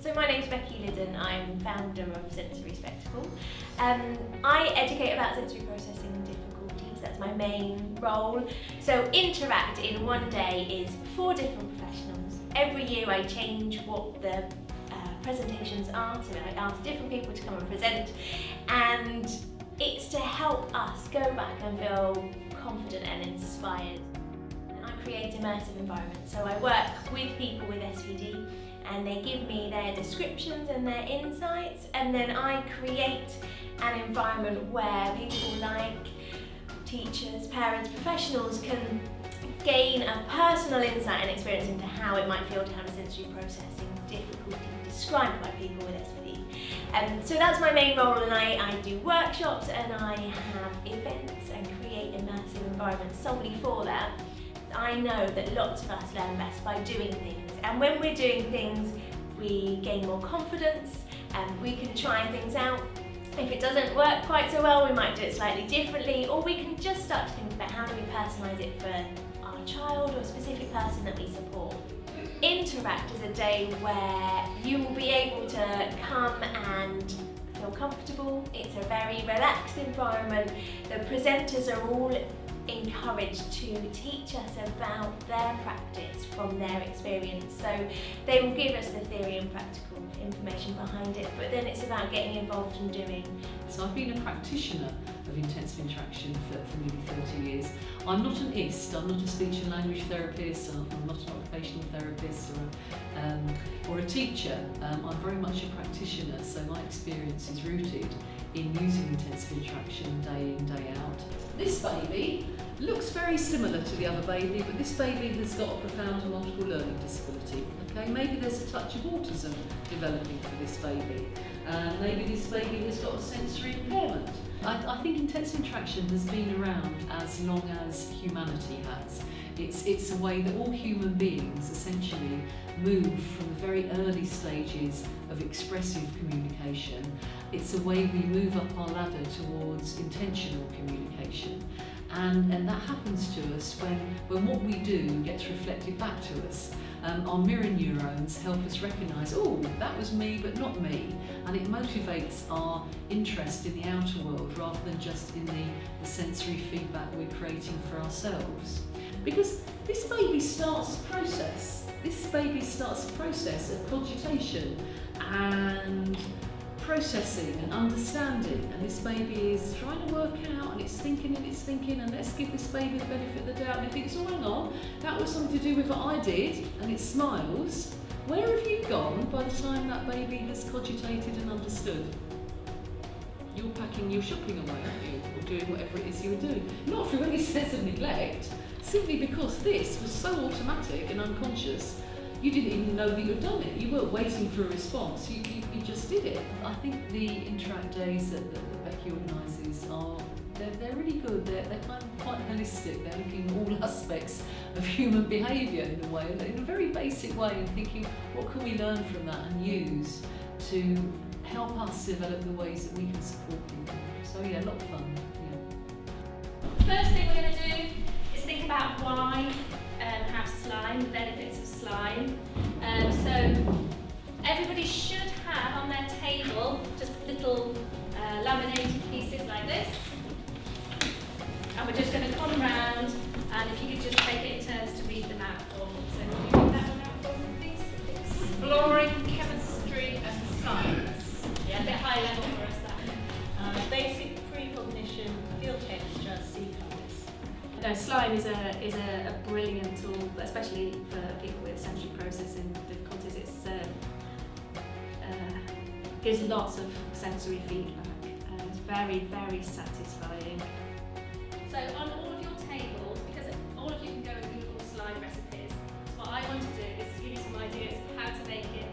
So my name's Becky Liddon, I'm founder of Sensory Spectacle. I educate about sensory processing difficulties, that's my main role. So Interact in one day is 4 different professionals. Every year I change what the presentations are, so I ask different people to come and present, and it's to help us go back and feel confident and inspired. I create immersive environments, so I work with people with SVD and they give me their descriptions and their insights, and then I create an environment where people like teachers, parents, professionals can gain a personal insight and experience into how it might feel to have a sensory processing difficulty described by people with SVD. So that's my main role, and I do workshops and I have events and create immersive environments solely for that. I know that lots of us learn best by doing things, and when we're doing things we gain more confidence and we can try things out. If it doesn't work quite so well, we might do it slightly differently, or we can just start to think about how do we personalise it for our child or a specific person that we support. Interact is a day where you will be able to come and feel comfortable. It's a very relaxed environment. The presenters are all encouraged to teach us about their practice from their experience. So they will give us the theory and practical information behind it, but then it's about getting involved and doing. So I've been a practitioner of intensive interaction for nearly 30 years. I'm not an IST, I'm not a speech and language therapist, I'm not an occupational therapist or a teacher. I'm very much a practitioner, so my experience is rooted in using intensive interaction day in, day out. This baby looks very similar to the other baby, but this baby has got a profound multiple learning disability. Okay, maybe there's a touch of autism developing for this baby. Maybe this baby has got a sensory impairment. I think intensive interaction has been around as long as humanity has. It's a way that all human beings essentially move from the very early stages of expressive communication. It's a way we move up our ladder towards intentional communication. And that happens to us when what we do gets reflected back to us. Our mirror neurons help us recognise, oh, that was me but not me, and it motivates our interest in the outer world rather than just in the sensory feedback we're creating for ourselves. Because this baby starts a process. This baby starts a process of cogitation and processing and understanding, and this baby is trying to work out, and it's thinking, and let's give this baby the benefit of the doubt, and it thinks, oh hang on, that was something to do with what I did, and it smiles. Where have you gone by the time that baby has cogitated and understood? You're packing your shopping away, aren't you, or doing whatever it is you were doing. Not through any sense of neglect, simply because this was so automatic and unconscious. You didn't even know that you'd done it. You weren't waiting for a response. You just did it. I think the Interact days that Becky organises they're really good. They're kind of quite holistic. They're looking at all aspects of human behaviour in a way, in a very basic way, and thinking what can we learn from that and use to help us develop the ways that we can support people. So yeah, a lot of fun. Yeah. First thing we're going to do is think about why have slime, the benefits of slime. So everybody should have on their table just little laminated pieces like this. And we're just going to come round, and if you could just take it in turns to read them out for me. So can you read that one out for me, please? Exploring chemistry and science. Yeah, a bit high level for us that. Basic precognition, feel texture, see colours. No, slime is a brilliant tool, especially for people with sensory processing difficulties. It gives lots of sensory feedback, and it's very, very satisfying. So on all of your tables, because all of you can go and Google slime recipes, what I want to do is give you some ideas of how to make it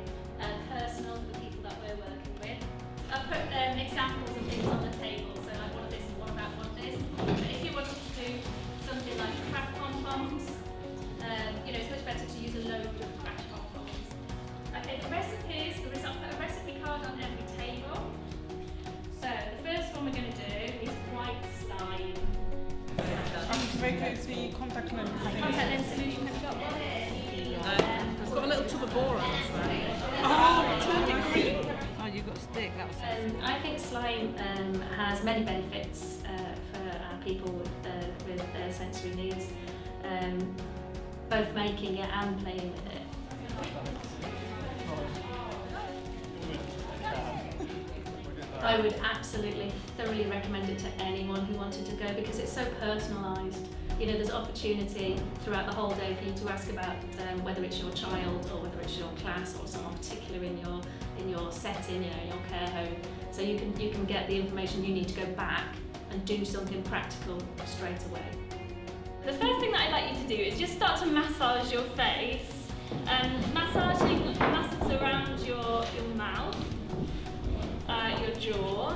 personal for the people that we're working with. I've put examples of things on the table, so like one of this and one about one of this. But if you wanted to do something like craft pom-poms, it's much better to use a load of craft pom-poms. Okay, the recipes, I've put a recipe card on every table. So the first one we're going to do is white slime. Make the contact lens. Contact lens solution, have you got one? I've got a little tub of borax there. Oh, you've got a stick, that was I think slime has many benefits for our people with sensory needs, both making it and playing with it. I would absolutely thoroughly recommend it to anyone who wanted to go because it's so personalised. You know, there's opportunity throughout the whole day for you to ask about whether it's your child or whether it's your class or someone particular in your setting, you know, in your care home. So you can get the information you need to go back and do something practical straight away. The first thing that I'd like you to do is just start to massage your face. Massaging muscles around your mouth, your jaw,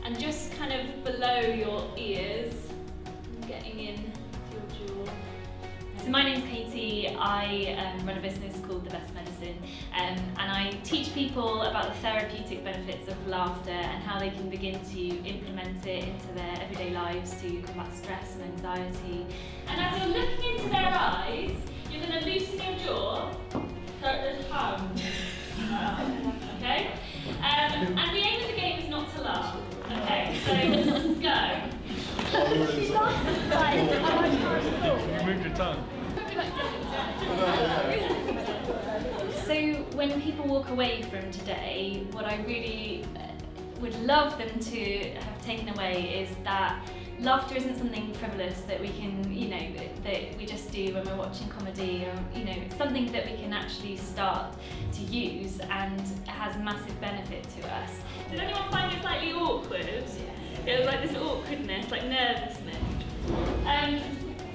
and just kind of below your ears, getting in to your jaw. So my name's Katie. I run a business called The Best Medicine, and I teach people about the therapeutic benefits of laughter and how they can begin to implement it into their everyday lives to combat stress and anxiety. And as you're looking into their eyes, you're going to loosen your jaw, start this tongue. Okay? And the aim of the game is not to laugh. Okay, so go. You moved your tongue. So when people walk away from today, what I really would love them to have taken away is that laughter isn't something frivolous that we can, you know, that we just do when we're watching comedy, or, you know, it's something that we can actually start to use and it has massive benefit to us. Did anyone find it slightly awkward? It was like this awkwardness, like nervousness.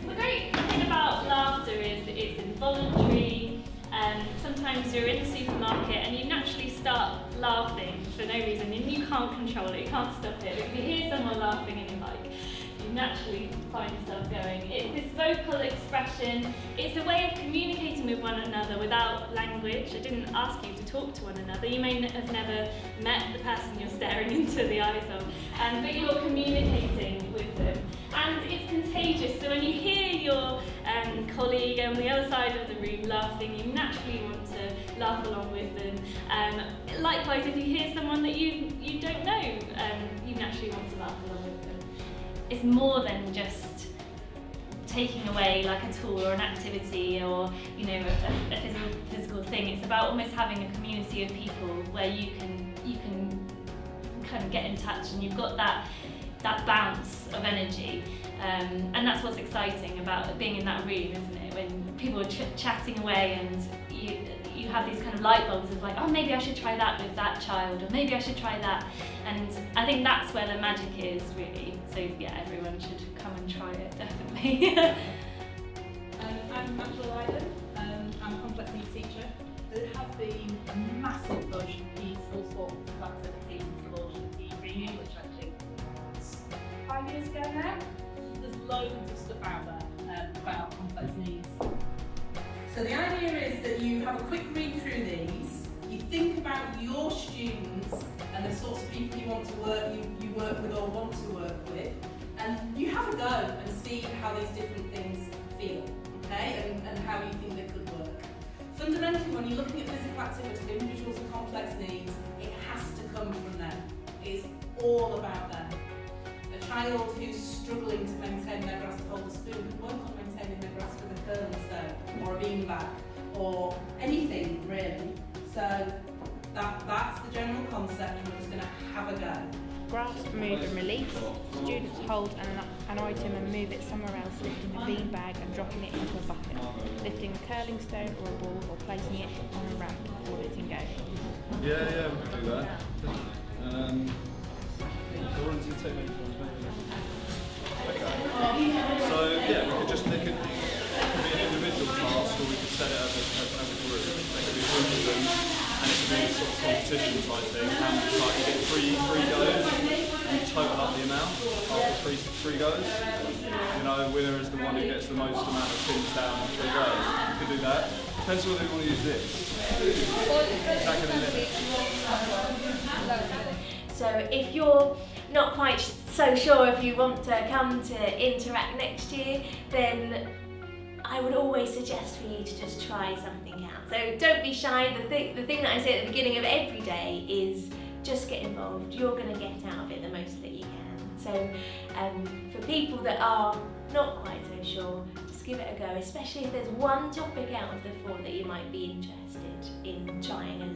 The great thing about laughter is that it's involuntary. Sometimes you're in the supermarket and you naturally start laughing for no reason and you can't control it, you can't stop it. If you hear someone laughing and you're like, you naturally find yourself going. It's this vocal expression. It's a way of communicating with one another without language. I didn't ask you to talk to one another. You may have never met the person you're staring into the eyes of, but you're communicating with them. And it's contagious, so when you hear your colleague on the other side of the room laughing, you naturally want to laugh along with them. Likewise, if you hear someone that you don't know, you naturally want to laugh along with them. It's more than just taking away like a tool or an activity or, you know, a physical thing. It's about almost having a community of people where you can kind of get in touch and you've got that bounce of energy, and that's what's exciting about being in that room, isn't it? When people are chatting away and you have these kind of light bulbs of like, oh, maybe I should try that with that child, or maybe I should try that. And I think that's where the magic is, really. So yeah, everyone should come and try it, definitely. I'm Angela Ryden. I'm a complex needs teacher. There have been a massive push in all sports and activities since the launch of the premium, which I think was 5 years ago now. There's loads of stuff out there about complex needs. So the idea is that you have a quick read through these, you think about your students and the sorts of people you want to you work with or want to work with, and you have a go and see how these different things feel, okay, and how you think they could work. Fundamentally, when you're looking at physical activity of individuals with complex needs, it has to come from them. It's all about them. A child who's struggling to maintain their grasp to hold a spoon can work on maintaining their grasp with a curling stone or a beanbag or anything really. So that's the general concept, and we're just going to have a go. Grasp, move and release. Students hold an item and move it somewhere else, lifting the bean bag and dropping it into a bucket, lifting a curling stone or a ball or placing it on a ramp before letting go. Yeah, we can do that. What does it take many forms? Okay. So yeah, they could be an individual task, or we could set it as a group. They could be a group of them, and it could be a sort of competition type thing. How many like you get three goes, and you total up the amount after three goes. You know, winner is the one who gets the most amount of things down in 3 goes. You could do that. Depends whether you want to use this. Is that going to limit? So if you're not quite so sure if you want to come to Interact next year, then I would always suggest for you to just try something out. So don't be shy. The thing that I say at the beginning of every day is just get involved. You're going to get out of it the most that you can. So for people that are not quite so sure, just give it a go, especially if there's one topic out of the 4 that you might be interested in trying